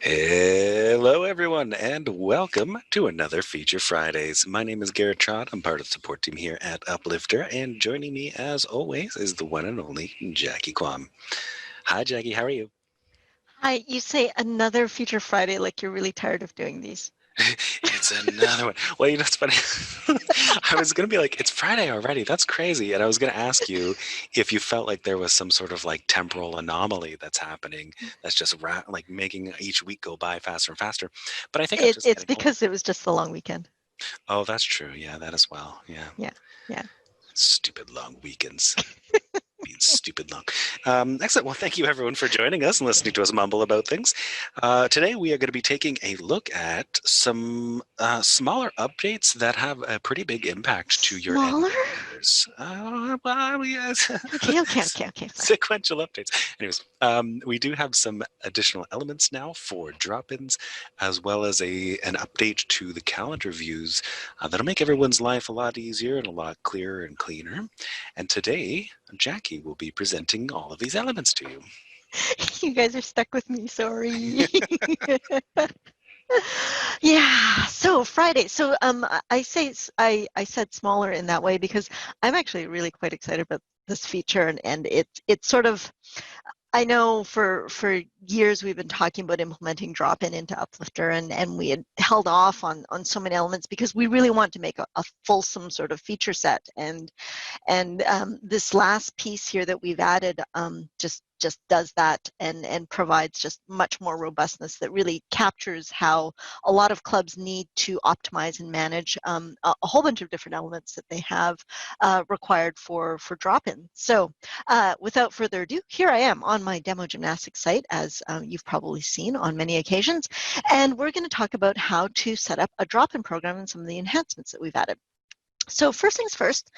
Hello, everyone, and welcome to another Feature Fridays. My name is Garrett Trott. I'm part of the support team here at Uplifter, and joining me, as always, is the one and only Jackie Kwam. Hi, Jackie. How are you? Hi, you say another Feature Friday like you're really tired of doing these. It's another one. Well, it's funny. I was going to be like, it's Friday already. That's crazy. And I was going to ask you if you felt like there was some sort of like temporal anomaly that's happening that's just like making each week go by faster and faster. But I think I'm just It's getting old. because it was just the long weekend. Oh, that's true. Yeah, that as well. Yeah. Yeah, yeah. Stupid long weekends. Being stupid long. Excellent. Well, thank you everyone for joining us and listening to us mumble about things. Today we are going to be taking a look at some smaller updates that have a pretty big impact to your end Smaller? users. Well, yes. Okay, fine. Sequential updates. Anyways, we do have some additional elements now for drop-ins, as well as an update to the calendar views that'll make everyone's life a lot easier and a lot clearer and cleaner. And today, Jackie will be presenting all of these elements to you. You guys are stuck with me, sorry. Yeah, so Friday. So I said smaller in that way because I'm actually really quite excited about this feature and it's sort of I know for years we've been talking about implementing drop-in into Uplifter, and we had held off on so many elements because we really want to make a fulsome sort of feature set. And this last piece here that we've added just does that and provides just much more robustness that really captures how a lot of clubs need to optimize and manage a whole bunch of different elements that they have required for drop-in. So without further ado, here I am on my demo gymnastics site, as you've probably seen on many occasions, and we're going to talk about how to set up a drop-in program and some of the enhancements that we've added. So first things first,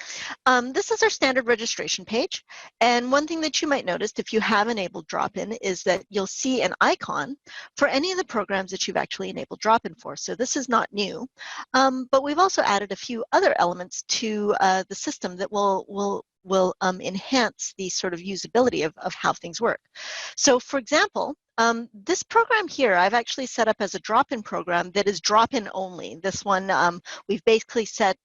this is our standard registration page. And one thing that you might notice if you have enabled drop-in is that you'll see an icon for any of the programs that you've actually enabled drop-in for. So this is not new, but we've also added a few other elements to the system that will enhance the sort of usability of how things work. So for example, this program here, I've actually set up as a drop-in program that is drop-in only. This one, we've basically set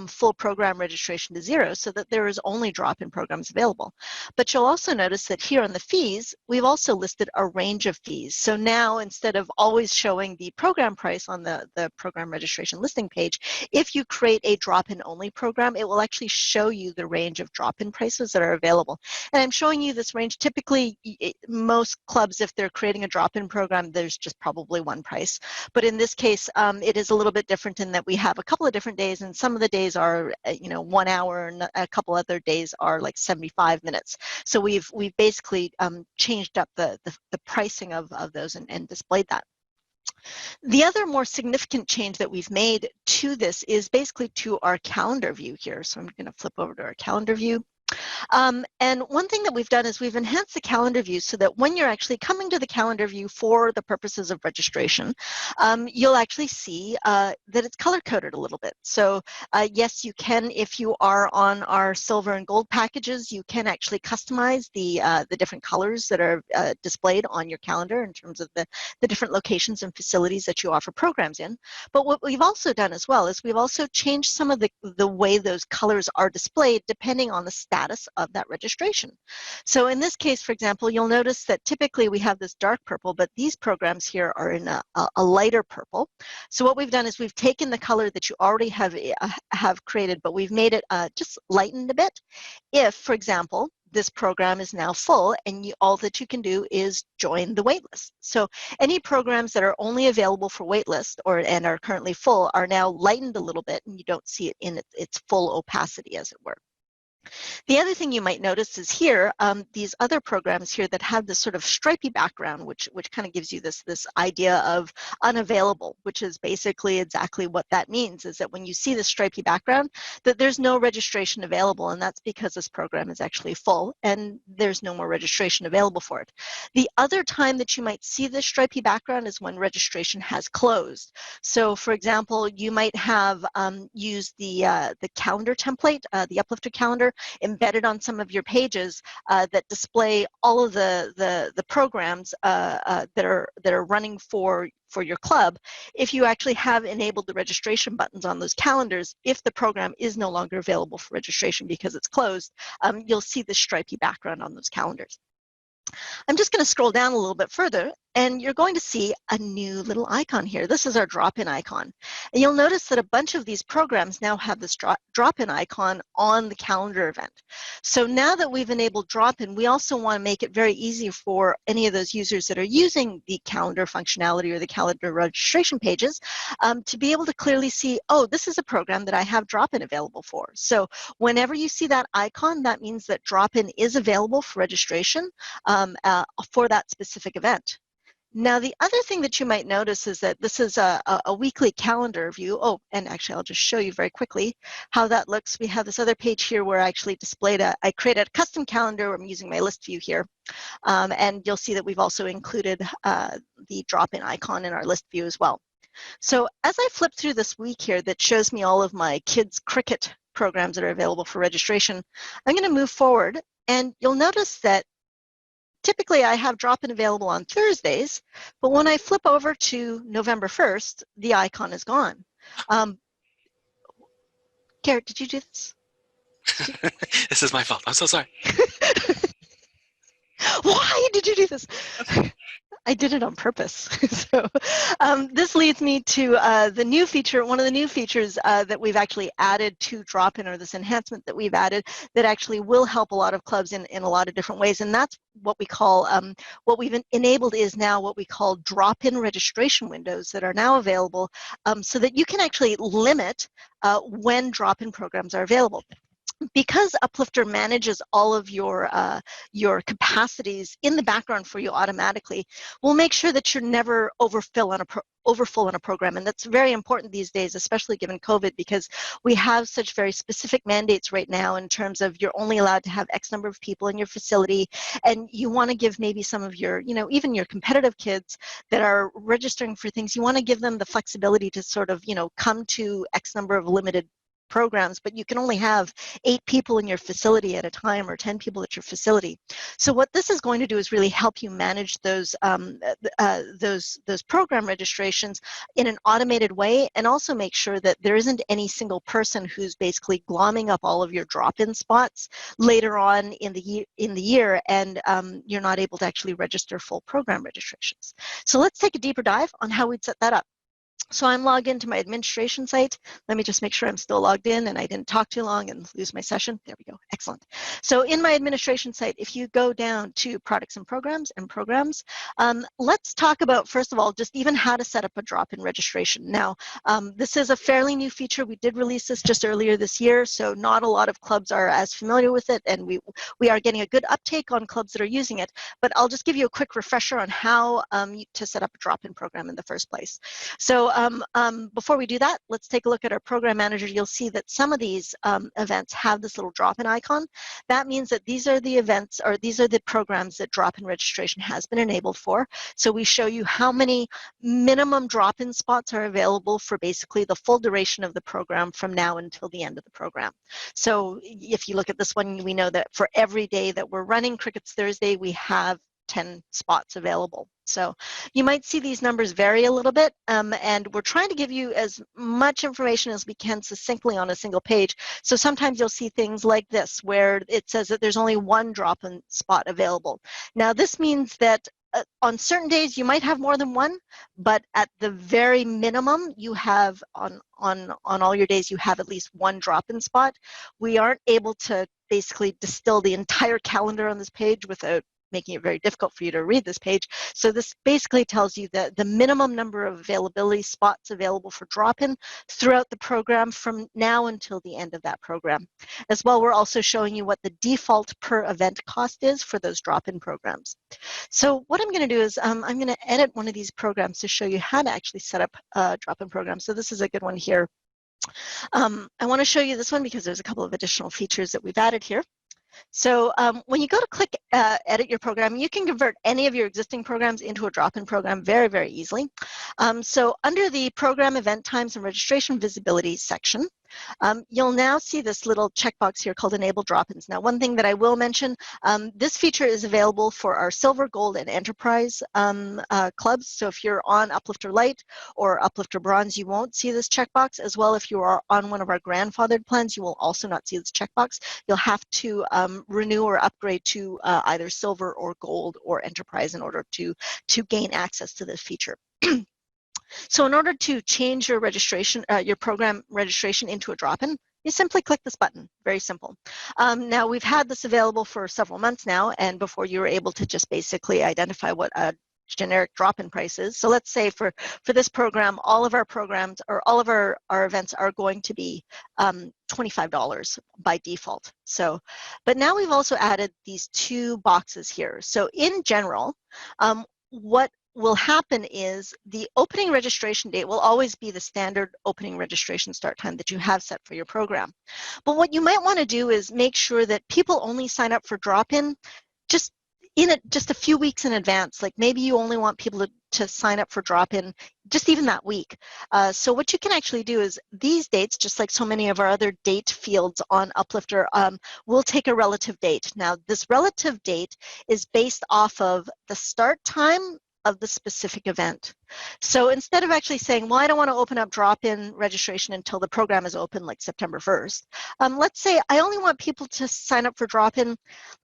full program registration to 0 so that there is only drop-in programs available. But you'll also notice that here on the fees, we've also listed a range of fees. So now instead of always showing the program price on the program registration listing page, if you create a drop-in only program, it will actually show you the range of drop-in prices that are available. And I'm showing you this range. Typically, most clubs, if they're creating a drop-in program, there's just probably one price. But in this case, it is a little bit different in that we have a couple of different days, and some of the days are 1 hour, and a couple other days are like 75 minutes. So we've basically changed up the pricing of those and displayed that. The other more significant change that we've made to this is basically to our calendar view here. So I'm going to flip over to our calendar view. And one thing that we've done is we've enhanced the calendar view so that when you're actually coming to the calendar view for the purposes of registration, you'll actually see that it's color-coded a little bit. So yes, you can, if you are on our silver and gold packages, you can actually customize the different colors that are displayed on your calendar in terms of the different locations and facilities that you offer programs in. But what we've also done as well is we've also changed some of the way those colors are displayed depending on the status of that registration. So in this case, for example, you'll notice that typically we have this dark purple, but these programs here are in a lighter purple. So what we've done is we've taken the color that you already have created, but we've made it just lightened a bit. If, for example, this program is now full and all that you can do is join the waitlist. So any programs that are only available for waitlist and are currently full are now lightened a little bit, and you don't see it in its full opacity, as it were. The other thing you might notice is here, these other programs here that have this sort of stripy background, which kind of gives you this idea of unavailable, which is basically exactly what that means, is that when you see the stripy background, that there's no registration available, and that's because this program is actually full and there's no more registration available for it. The other time that you might see this stripy background is when registration has closed. So for example, you might have used the calendar template, the Uplifter calendar, embedded on some of your pages that display all of the programs that are running for your club. If you actually have enabled the registration buttons on those calendars, if the program is no longer available for registration because it's closed, you'll see the stripy background on those calendars. I'm just going to scroll down a little bit further, and you're going to see a new little icon here. This is our drop-in icon. And you'll notice that a bunch of these programs now have this drop-in icon on the calendar event. So now that we've enabled drop-in, we also want to make it very easy for any of those users that are using the calendar functionality or the calendar registration pages to be able to clearly see, oh, this is a program that I have drop-in available for. So whenever you see that icon, that means that drop-in is available for registration for that specific event. Now, the other thing that you might notice is that this is a weekly calendar view. Oh, and actually, I'll just show you very quickly how that looks. We have this other page here where I actually displayed I created a custom calendar. I'm using my list view here. And you'll see that we've also included the drop-in icon in our list view as well. So as I flip through this week here that shows me all of my kids' cricket programs that are available for registration, I'm going to move forward, and you'll notice that typically I have drop-in available on Thursdays, but when I flip over to November 1st, the icon is gone. Garrett, did you do this? This is my fault. I'm so sorry. Why did you do this? I did it on purpose. So this leads me to the new feature, one of the new features that we've actually added to drop-in, or this enhancement that we've added that actually will help a lot of clubs in a lot of different ways. And that's what we call, what we've enabled is now what we call drop-in registration windows that are now available so that you can actually limit when drop-in programs are available. Because Uplifter manages all of your capacities in the background for you automatically, we'll make sure that you're never overfull on a program. And that's very important these days, especially given COVID, because we have such very specific mandates right now in terms of you're only allowed to have X number of people in your facility, and you want to give maybe some of your, even your competitive kids that are registering for things, you want to give them the flexibility to sort of, come to X number of limited programs, but you can only have 8 people in your facility at a time, or 10 people at your facility. So what this is going to do is really help you manage those program registrations in an automated way, and also make sure that there isn't any single person who's basically glomming up all of your drop-in spots later on in the year, and you're not able to actually register full program registrations. So let's take a deeper dive on how we'd set that up. So I'm logged into my administration site. Let me just make sure I'm still logged in and I didn't talk too long and lose my session. There we go. Excellent. So in my administration site, if you go down to products and programs, let's talk about, first of all, just even how to set up a drop-in registration. Now, this is a fairly new feature. We did release this just earlier this year, so not a lot of clubs are as familiar with it, and we are getting a good uptake on clubs that are using it. But I'll just give you a quick refresher on how to set up a drop-in program in the first place. So before we do that, let's take a look at our program manager. You'll see that some of these events have this little drop-in icon. That means that these are the events, or these are the programs that drop-in registration has been enabled for. So we show you how many minimum drop-in spots are available for basically the full duration of the program from now until the end of the program. So if you look at this one, we know that for every day that we're running Crickets Thursday, we have 10 spots available. So you might see these numbers vary a little bit, and we're trying to give you as much information as we can succinctly on a single page. So sometimes you'll see things like this, where it says that there's only one drop-in spot available. Now this means that on certain days you might have more than one, but at the very minimum you have on all your days you have at least one drop-in spot. We aren't able to basically distill the entire calendar on this page without making it very difficult for you to read this page. So this basically tells you that the minimum number of availability spots available for drop-in throughout the program from now until the end of that program. As well, we're also showing you what the default per event cost is for those drop-in programs. So what I'm going to do is I'm going to edit one of these programs to show you how to actually set up a drop-in program. So this is a good one here. I want to show you this one because there's a couple of additional features that we've added here. So when you go to click edit your program, you can convert any of your existing programs into a drop-in program very, very easily. So under the program event times and registration visibility section, You'll now see this little checkbox here called Enable Drop-ins. Now, one thing that I will mention, this feature is available for our Silver, Gold, and Enterprise clubs. So if you're on Uplifter Lite or Uplifter Bronze, you won't see this checkbox. As well, if you are on one of our grandfathered plans, you will also not see this checkbox. You'll have to renew or upgrade to either Silver or Gold or Enterprise in order to gain access to this feature. So in order to change your registration, your program registration into a drop-in, you simply click this button. Very simple. Now, we've had this available for several months now, and before you were able to just basically identify what a generic drop-in price is. So let's say for this program, all of our programs or all of our events are going to be $25 by default. So, but now we've also added these two boxes here. So in general, what will happen is the opening registration date will always be the standard opening registration start time that you have set for your program. But what you might want to do is make sure that people only sign up for drop-in just a few weeks in advance. Like maybe you only want people to sign up for drop-in just even that week. So what you can actually do is these dates, just like so many of our other date fields on Uplifter, will take a relative date. Now, this relative date is based off of the start time of the specific event. So instead of actually saying, well, I don't want to open up drop-in registration until the program is open, like September 1st, let's say I only want people to sign up for drop-in,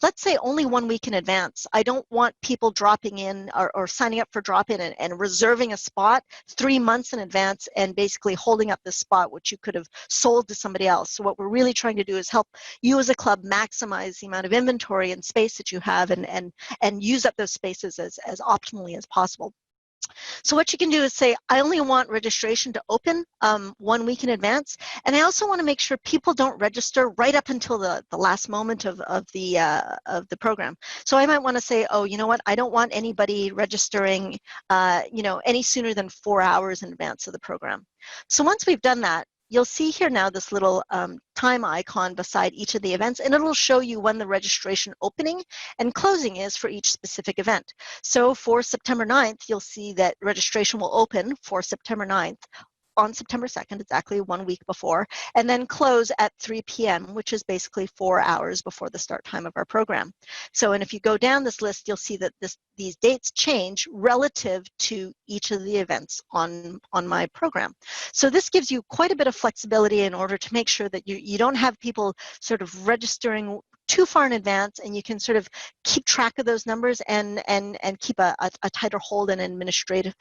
let's say only 1 week in advance. I don't want people dropping in or signing up for drop-in and reserving a spot 3 months in advance and basically holding up this spot, which you could have sold to somebody else. So what we're really trying to do is help you as a club maximize the amount of inventory and space that you have and use up those spaces as optimally as possible. So what you can do is say, I only want registration to open 1 week in advance, and I also want to make sure people don't register right up until the last moment of the program. So I might want to say, oh, you know what, I don't want anybody registering any sooner than 4 hours in advance of the program. So once we've done that, you'll see here now this little time icon beside each of the events, and it'll show you when the registration opening and closing is for each specific event. So for September 9th, you'll see that registration will open for September 9th on September 2nd, exactly 1 week before, and then close at 3 p.m., which is basically 4 hours before the start time of our program. So, and if you go down this list, you'll see that these dates change relative to each of the events on my program. So this gives you quite a bit of flexibility in order to make sure that you don't have people sort of registering too far in advance, and you can sort of keep track of those numbers and keep a tighter hold and administrative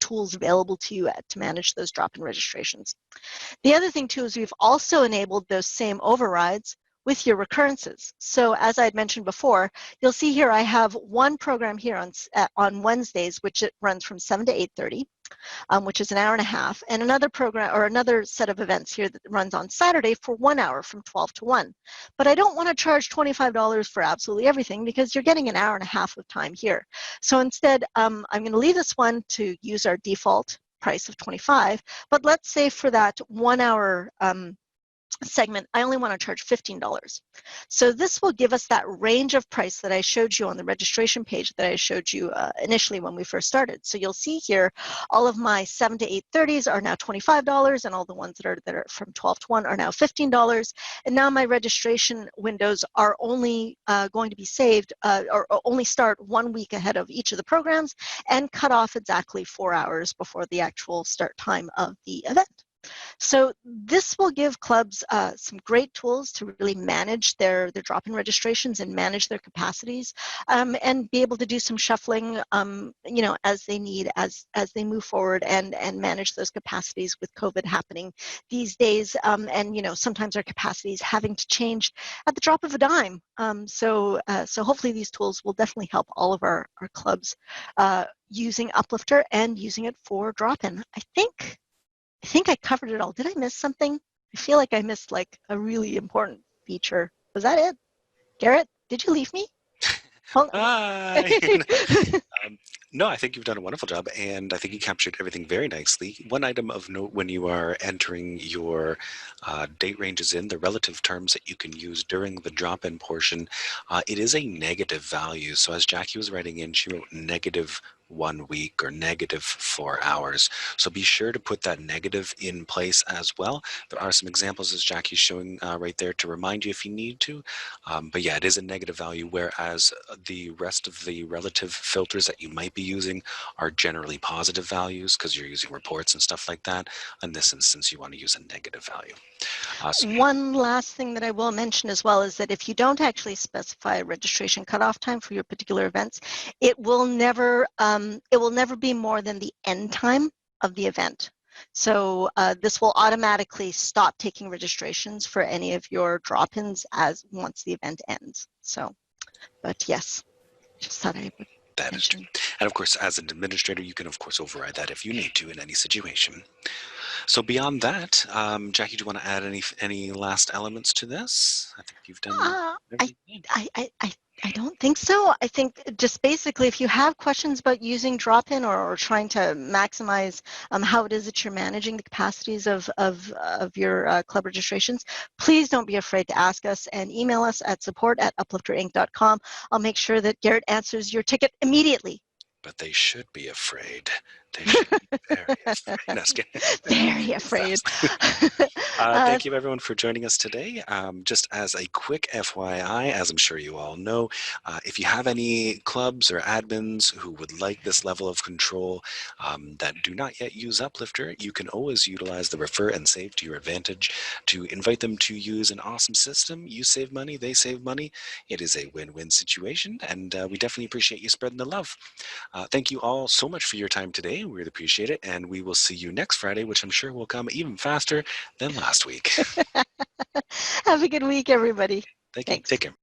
tools available to you to manage those drop-in registrations. The other thing too is we've also enabled those same overrides with your recurrences. So as I had mentioned before, you'll see here I have one program here on Wednesdays, which it runs from 7 to 8:30. Which is an hour and a half, and another program or another set of events here that runs on Saturday for 1 hour from 12 to 1. But I don't want to charge $25 for absolutely everything because you're getting an hour and a half of time here. So instead, I'm going to leave this one to use our default price of $25, but let's say for that 1 hour segment, I only want to charge $15. So this will give us that range of price that I showed you on the registration page that I showed you initially when we first started. So you'll see here, all of my 7 to 8:30s are now $25, and all the ones that are from 12 to 1 are now $15. And now my registration windows are only going to be saved or only start 1 week ahead of each of the programs and cut off exactly 4 hours before the actual start time of the event. So this will give clubs some great tools to really manage their drop-in registrations and manage their capacities, and be able to do some shuffling, as they need as they move forward and manage those capacities with COVID happening these days, and sometimes our capacities having to change at the drop of a dime. So hopefully these tools will definitely help all of our clubs using Uplifter and using it for drop-in. I think I covered it all. Did I miss something? I feel like I missed like a really important feature. Was that it? Garrett, did you leave me? Hi. No, I think you've done a wonderful job, and I think you captured everything very nicely. One item of note when you are entering your date ranges in, the relative terms that you can use during the drop-in portion, it is a negative value. So as Jackie was writing in, she wrote negative 1 week or negative 4 hours. So be sure to put that negative in place as well. There are some examples, as Jackie's showing right there, to remind you if you need to. But yeah, it is a negative value, whereas the rest of the relative filters that you might be using are generally positive values because you're using reports and stuff like that. In this instance, you want to use a negative value. So One last thing that I will mention as well is that if you don't actually specify a registration cutoff time for your particular events, it will never be more than the end time of the event. So this will automatically stop taking registrations for any of your drop-ins as once the event ends. So, but yes, just thought I would that is true. mention. And of course, as an administrator, you can of course override that if you need to in any situation. So beyond that, Jackie, do you want to add any last elements to this? I think you've done Uh, I, everything. I don't think so. I think just basically, if you have questions about using drop-in or trying to maximize how it is that you're managing the capacities of your club registrations, please don't be afraid to ask us and email us at support@uplifterinc.com. I'll make sure that Garrett answers your ticket immediately. But they should be afraid. They should be very afraid. No, just kidding. Very afraid. Thank you, everyone, for joining us today. Just as a quick FYI, as I'm sure you all know, if you have any clubs or admins who would like this level of control that do not yet use Uplifter, you can always utilize the refer and save to your advantage to invite them to use an awesome system. You save money, they save money. It is a win-win situation, and we definitely appreciate you spreading the love. Thank you all so much for your time today. We really appreciate it. And we will see you next Friday, which I'm sure will come even faster than last week. Have a good week, everybody. Thank you. Thanks. Take care.